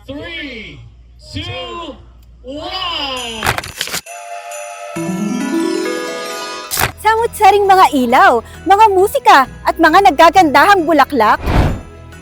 3, 2, 1. Samut-saring mga ilaw, mga musika at mga naggagandahang bulaklak.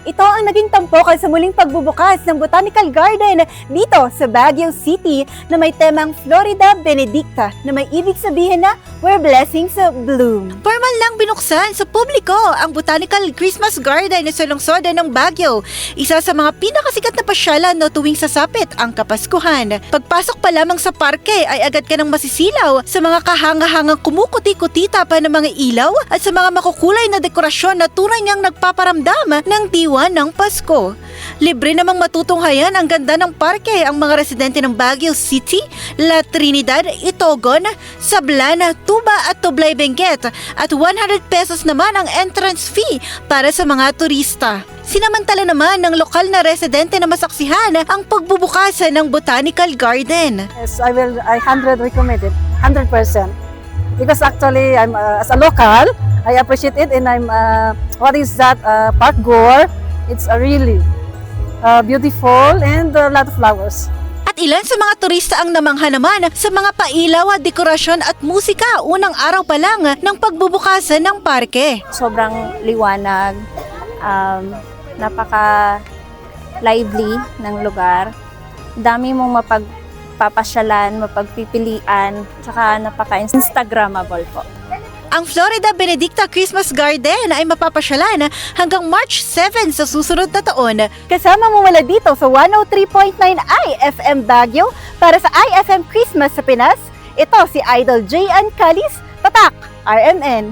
Ito ang naging tampokan sa muling pagbubukas ng Botanical Garden dito sa Baguio City na may temang Florida Benedicta na may ibig sabihin na where blessings bloom. Formal lang binuksan sa publiko ang Botanical Christmas Garden sa lungsod ng Baguio, isa sa mga pinakasikat na pasyalan no tuwing sasapit ang Kapaskuhan. Pagpasok pa lamang sa parke ay agad ka nang masisilaw sa mga kahanga-hangang kumukuti-kutita pa ng mga ilaw at sa mga makukulay na dekorasyon na tunay ngang nagpaparamdam ng diwa ng Pasko. Libre namang matutunghayan ang ganda ng parke ang mga residente ng Baguio City, La Trinidad, Itogon, Sablan, Tuba at Tublay Benguet at 100 pesos naman ang entrance fee para sa mga turista. Sinamantala naman ng lokal na residente na masaksihan ang pagbubukas ng Botanical Garden. Yes, I 100 recommend it, 100%. Because actually, I'm as a local, I appreciate it, and I'm what is that park goer? It's a really beautiful and a lot of flowers. At ilan sa mga turista ang namangha naman sa mga pailaw, dekorasyon at musika unang araw pa lang ng pagbubukasan ng parke. Sobrang liwanag, napaka-lively ng lugar. Dami mong mapagpapasyalan, mapagpipilian, tsaka napaka-instagrammable po. Ang Florida Benedicta Christmas Garden ay mapapasyalan hanggang March 7 sa susunod na taon. Kasama mo mula dito sa 103.9 IFM Baguio para sa IFM Christmas sa Pinas. Ito si Idol J.N. Calis, Tatak, RMN.